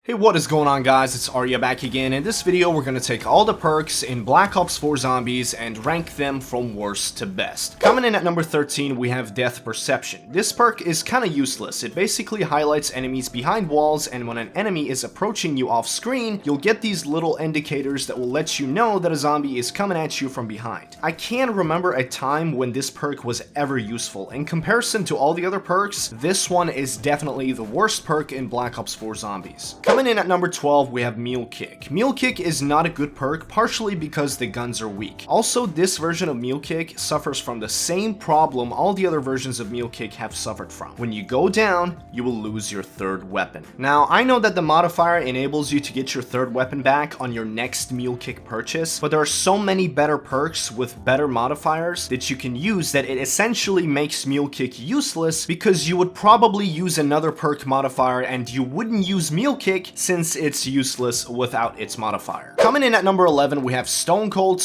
Hey, what is going on, guys? It's Arya back again. In this video, we're going to take all the perks in Black Ops 4 Zombies and rank them from worst to best. Coming in at number 13, we have Death Perception. This perk is kind of useless. It basically highlights enemies behind walls, and when an enemy is approaching you off screen, you'll get these little indicators that will let you know that a zombie is coming at you from behind. I can't remember a time when this perk was ever useful. In comparison to all the other perks, this one is definitely the worst perk in Black Ops 4 Zombies. Coming in at number 12, we have Mule Kick. Mule Kick is not a good perk, partially because the guns are weak. Also, this version of Mule Kick suffers from the same problem all the other versions of Mule Kick have suffered from. When you go down, you will lose your third weapon. Now, I know that the modifier enables you to get your third weapon back on your next Mule Kick purchase, but there are so many better perks with better modifiers that you can use that it essentially makes Mule Kick useless, because you would probably use another perk modifier and you wouldn't use Mule Kick since it's useless without its modifier. Coming in at number 11, we have Stronghold.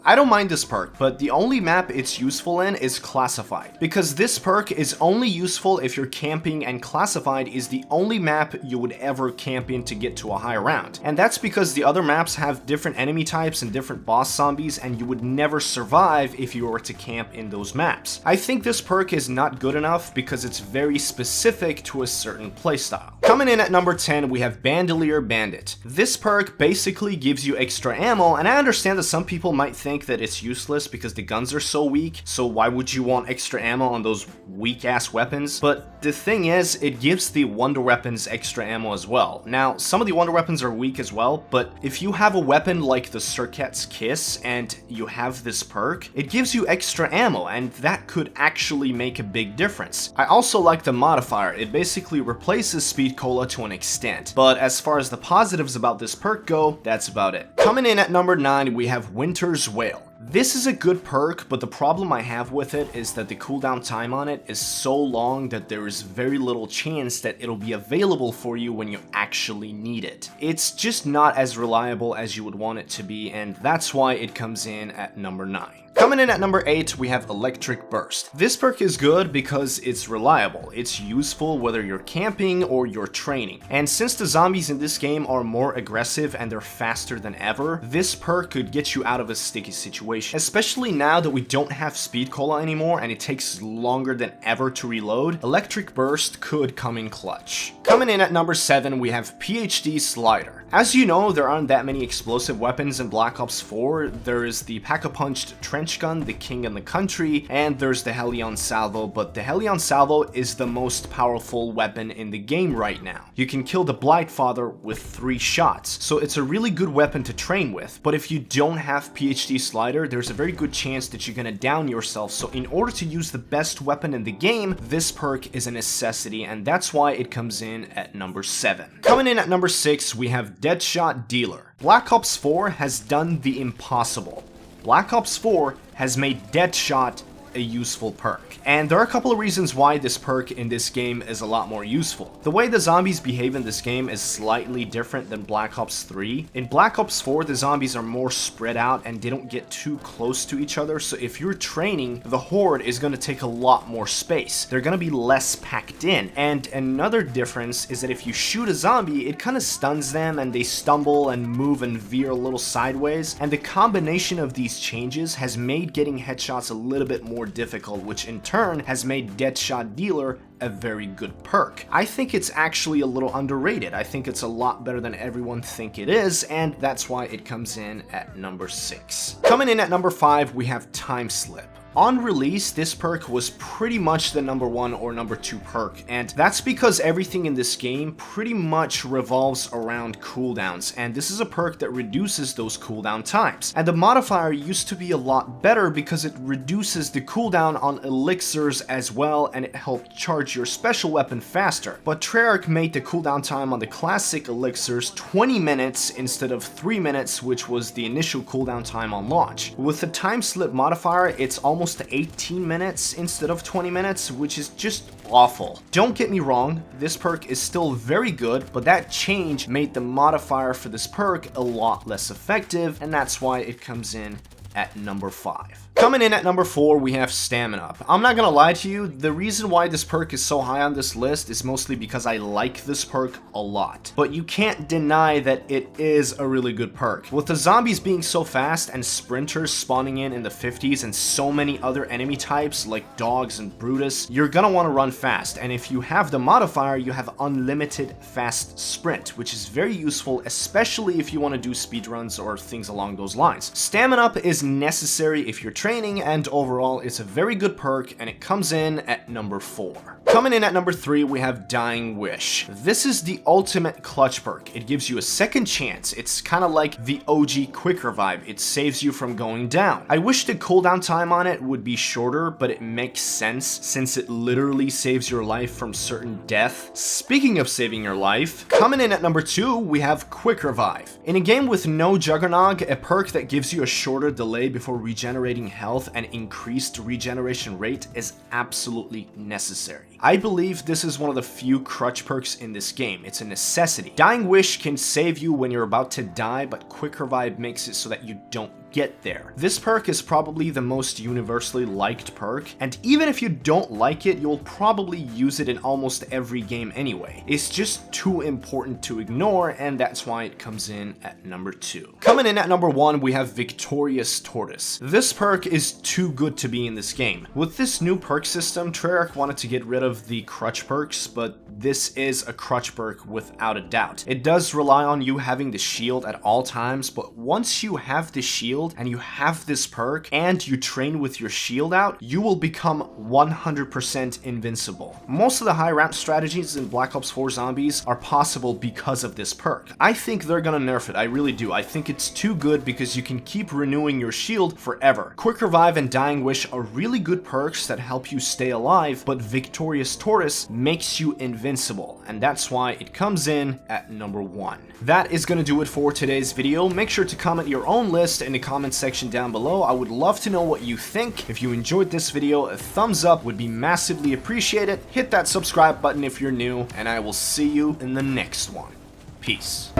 I don't mind this perk, but the only map it's useful in is Classified, because this perk is only useful if you're camping, and Classified is the only map you would ever camp in to get to a high round. And that's because the other maps have different enemy types and different boss zombies, and you would never survive if you were to camp in those maps. I think this perk is not good enough because it's very specific to a certain playstyle. Coming in at number 10, we have Bandolier Bandit. This perk basically gives you extra ammo, and I understand that some people might think that it's useless because the guns are so weak, so why would you want extra ammo on those weak ass weapons? But the thing is, it gives the wonder weapons extra ammo as well. Now, some of the wonder weapons are weak as well, but if you have a weapon like the Circuit's Kiss and you have this perk, it gives you extra ammo, and that could actually make a big difference. I also like the modifier. It basically replaces Speed Cola to an extent, but as far as the positives about this perk go, that's about it. Coming in at number 9, we have Winter's Wail. This is a good perk, but the problem I have with it is that the cooldown time on it is so long that there is very little chance that it'll be available for you when you actually need it. It's just not as reliable as you would want it to be, and that's why it comes in at number 9. Coming in at number 8, we have Electric Burst. This perk is good because it's reliable. It's useful whether you're camping or you're training. And since the zombies in this game are more aggressive and they're faster than ever, this perk could get you out of a sticky situation. Especially now that we don't have Speed Cola anymore and it takes longer than ever to reload, Electric Burst could come in clutch. Coming in at number 7, we have PhD Slider. As you know, there aren't that many explosive weapons in Black Ops 4. There is the Pack-a-Punched Trench Gun, the King in the Country, and there's the Helion Salvo, but the Helion Salvo is the most powerful weapon in the game right now. You can kill the Blightfather with 3 shots, so it's a really good weapon to train with, but if you don't have PhD Slider, there's a very good chance that you're gonna down yourself, so in order to use the best weapon in the game, this perk is a necessity, and that's why it comes in at number 7. Coming in at number 6, we have Deadshot Dealer. Black Ops 4 has done the impossible. Black Ops 4 has made Deadshot a useful perk. And there are a couple of reasons why this perk in this game is a lot more useful. The way the zombies behave in this game is slightly different than Black Ops 3. In Black Ops 4, the zombies are more spread out and they don't get too close to each other, so if you're training, the horde is going to take a lot more space. They're going to be less packed in. And another difference is that if you shoot a zombie, it kind of stuns them and they stumble and move and veer a little sideways, and the combination of these changes has made getting headshots a little bit more difficult, which in turn has made Deadshot Dealer a very good perk. I think it's actually a little underrated. I think it's a lot better than everyone think it is, and that's why it comes in at number 6. Coming in at number 5, we have Time Slip. On release, this perk was pretty much the number 1 or number 2 perk, and that's because everything in this game pretty much revolves around cooldowns, and this is a perk that reduces those cooldown times. And the modifier used to be a lot better because it reduces the cooldown on elixirs as well, and it helped charge your special weapon faster. But Treyarch made the cooldown time on the classic elixirs 20 minutes instead of 3 minutes, which was the initial cooldown time on launch. With the Time Slip modifier, it's almost 18 minutes instead of 20 minutes, which is just awful. Don't get me wrong, this perk is still very good, but that change made the modifier for this perk a lot less effective, and that's why it comes in at number 5. Coming in at number 4, we have Stamina Up. I'm not gonna lie to you, the reason why this perk is so high on this list is mostly because I like this perk a lot. But you can't deny that it is a really good perk. With the zombies being so fast and sprinters spawning in the 50s and so many other enemy types like dogs and Brutus, you're gonna want to run fast, and if you have the modifier, you have unlimited fast sprint, which is very useful, especially if you want to do speedruns or things along those lines. Stamina Up is necessary if you're training, and overall it's a very good perk, and it comes in at number 4. Coming in at number 3, we have Dying Wish. This is the ultimate clutch perk. It gives you a second chance. It's kind of like the OG Quick Revive. It saves you from going down. I wish the cooldown time on it would be shorter, but it makes sense since it literally saves your life from certain death. Speaking of saving your life, coming in at number 2, we have Quick Revive. In a game with no Juggernog, a perk that gives you a shorter delay before regenerating health and increased regeneration rate is absolutely necessary. I believe this is one of the few crutch perks in this game. It's a necessity. Dying Wish can save you when you're about to die, but Quick Revive makes it so that you don't get there. This perk is probably the most universally liked perk, and even if you don't like it, you'll probably use it in almost every game anyway. It's just too important to ignore, and that's why it comes in at number 2. Coming in at number 1, we have Victorious Tortoise. This perk is too good to be in this game. With this new perk system, Treyarch wanted to get rid of the crutch perks, but this is a crutch perk without a doubt. It does rely on you having the shield at all times, but once you have the shield and you have this perk and you train with your shield out, you will become 100% invincible. Most of the high ramp strategies in Black Ops 4 Zombies are possible because of this perk. I think they're gonna nerf it, I really do. I think it's too good because you can keep renewing your shield forever. Quick Revive and Dying Wish are really good perks that help you stay alive, but Victorious Tortoise makes you invincible, and that's why it comes in at number 1. That is gonna do it for today's video. Make sure to comment your own list in the comment section down below. I would love to know what you think. If you enjoyed this video, a thumbs up would be massively appreciated. Hit that subscribe button if you're new, and I will see you in the next one. Peace.